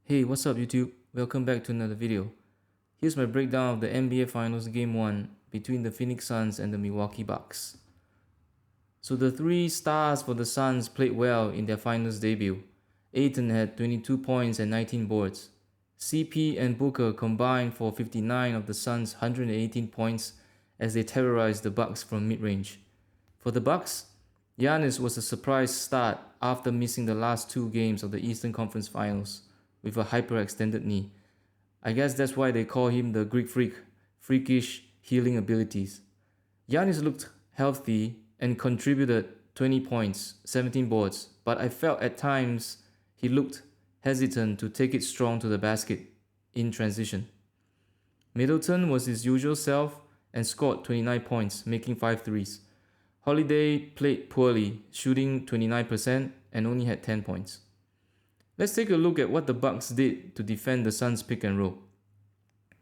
Hey, what's up YouTube? Welcome back to another video. Here's my breakdown of the NBA Finals Game 1 between the Phoenix Suns and the Milwaukee Bucks. So the three stars for the Suns played well in their finals debut. Ayton had 22 points and 19 boards. CP and Booker combined for 59 of the Suns' 118 points as they terrorized the Bucks from mid-range. For the Bucks, Giannis was a surprise start after missing the last two games of the Eastern Conference Finals with a hyperextended knee. I guess that's why they call him the Greek Freak, freakish healing abilities. Giannis looked healthy and contributed 20 points, 17 boards, but I felt at times he looked hesitant to take it strong to the basket in transition. Middleton was his usual self and scored 29 points, making 5 threes. Holiday played poorly, shooting 29% and only had 10 points. Let's take a look at what the Bucks did to defend the Suns' pick and roll.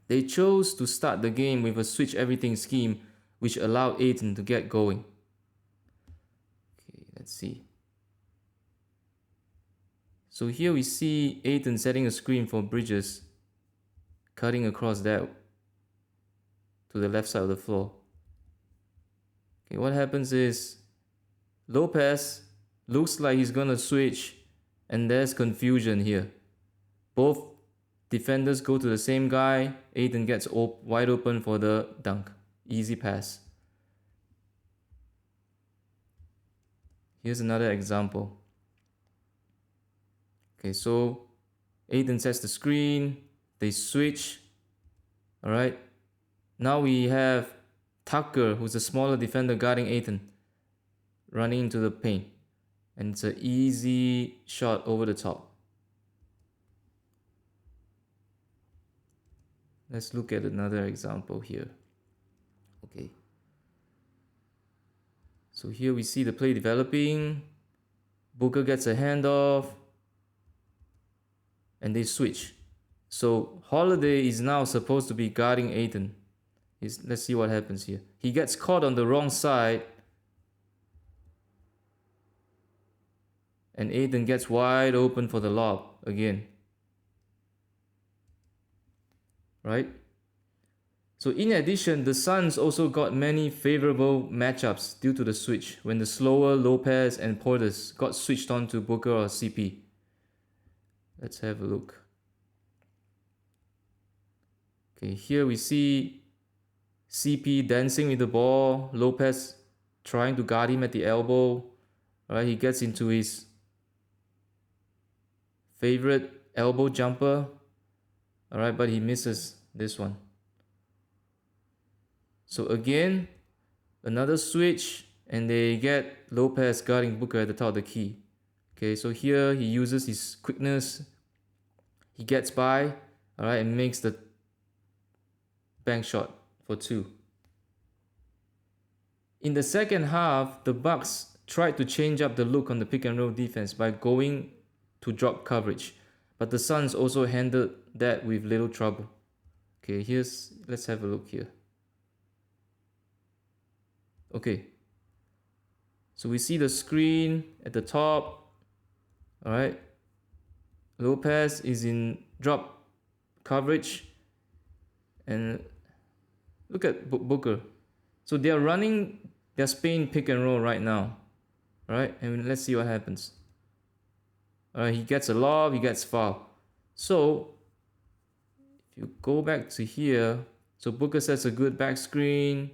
They chose to start the game with a switch everything scheme which allowed Ayton to get going. Okay, let's see. So here we see Ayton setting a screen for Bridges, cutting across that to the left side of the floor. Okay, what happens is Lopez looks like he's gonna switch, and there's confusion here. Both defenders go to the same guy. Ayton gets wide open for the dunk. Easy pass. Here's another example. Okay, so Ayton sets the screen. They switch. All right. Now we have Tucker, who's a smaller defender guarding Ayton, running into the paint. And it's an easy shot over the top. Let's look at another example here. Okay. So here we see the play developing. Booker gets a handoff. And they switch. So Holiday is now supposed to be guarding Ayton. Let's see what happens here. He gets caught on the wrong side. And Ayton gets wide open for the lob again. Right? So in addition, the Suns also got many favorable matchups due to the switch when the slower Lopez and Portis got switched on to Booker or CP. Let's have a look. Okay, here we see CP dancing with the ball, Lopez trying to guard him at the elbow. Right, he gets into his favorite elbow jumper. All right, but he misses this one. So again, another switch, and they get Lopez guarding Booker at the top of the key. Okay, so here he uses his quickness. He gets by, all right, and makes the bank shot for 2. In the second half, the Bucks tried to change up the look on the pick and roll defense by going to drop coverage, but the Suns also handled that with little trouble. Okay, let's have a look here. Okay, so we see the screen at the top. All right, Lopez is in drop coverage, and look at Booker. So they are running their Spain pick and roll right now. All right, and let's see what happens. All right, he gets a lob, he gets foul. So if you go back to here, so Booker sets a good back screen.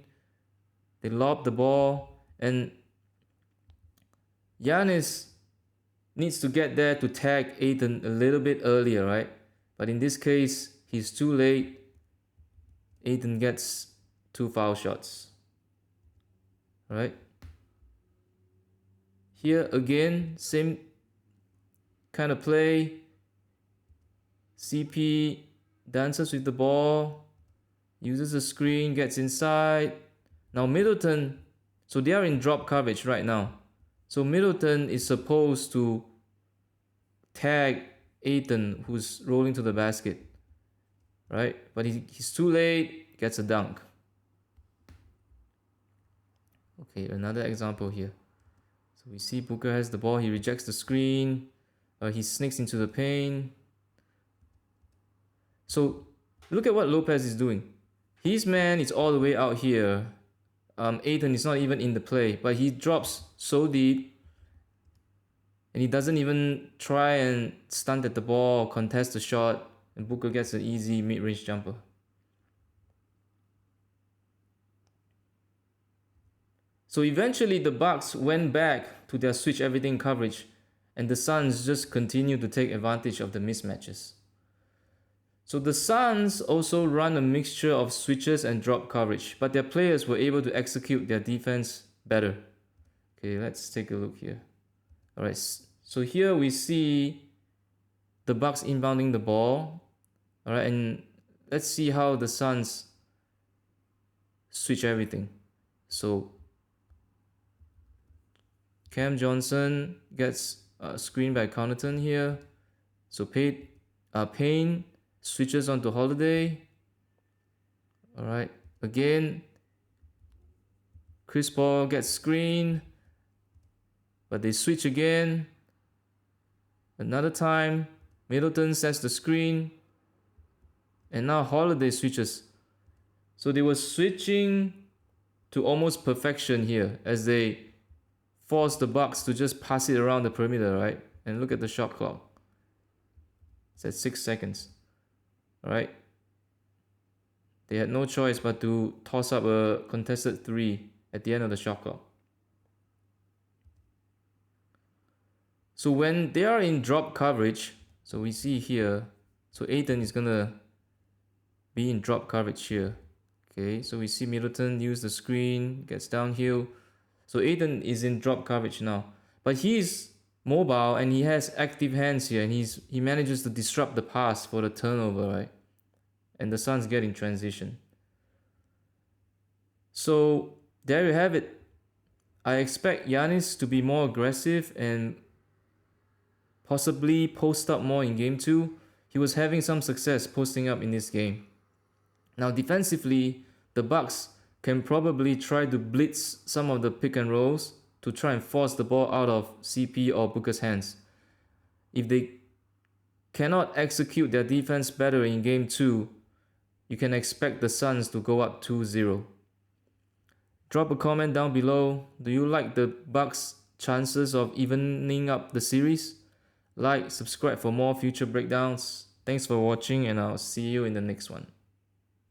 They lob the ball, and Giannis needs to get there to tag Ayton a little bit earlier, right? But in this case, he's too late. Ayton gets 2 foul shots. All right? Here again, same kind of play. CP dances with the ball, uses the screen, gets inside. Now Middleton, so they are in drop coverage right now. So Middleton is supposed to tag Ayton, who's rolling to the basket, right? But he's too late, gets a dunk. Okay, another example here. So we see Booker has the ball, he rejects the screen, he sneaks into the paint. So look at what Lopez is doing. His man is all the way out here. Aiton is not even in the play, but he drops so deep and he doesn't even try and stunt at the ball or contest the shot, and Booker gets an easy mid-range jumper. So eventually the Bucks went back to their switch everything coverage, and the Suns just continued to take advantage of the mismatches. So the Suns also run a mixture of switches and drop coverage, but their players were able to execute their defense better. Okay, let's take a look here. All right, so here we see the Bucks inbounding the ball. All right, and let's see how the Suns switch everything. So Cam Johnson gets screened by Connaughton here. So Payne switches onto Holiday. All right, again, Chris Paul gets screened, but they switch again. Another time, Middleton sets the screen, and now Holiday switches. So they were switching to almost perfection here as they force the Bucks to just pass it around the perimeter, right? And look at the shot clock. It's at 6 seconds. All right. They had no choice but to toss up a contested 3 at the end of the shot clock. So when they are in drop coverage, so we see here, so Aiton is gonna be in drop coverage here. Okay, so we see Middleton use the screen, gets downhill. So Aiton is in drop coverage now, but he's mobile and he has active hands here, and he manages to disrupt the pass for the turnover, right? And the Suns get in transition. So there you have it. I expect Giannis to be more aggressive and possibly post up more in game 2. He was having some success posting up in this game. Now defensively, the Bucks can probably try to blitz some of the pick and rolls to try and force the ball out of CP or Booker's hands. If they cannot execute their defense better in game 2, you can expect the Suns to go up 2-0. Drop a comment down below. Do you like the Bucks' chances of evening up the series? Like, subscribe for more future breakdowns. Thanks for watching, and I'll see you in the next one.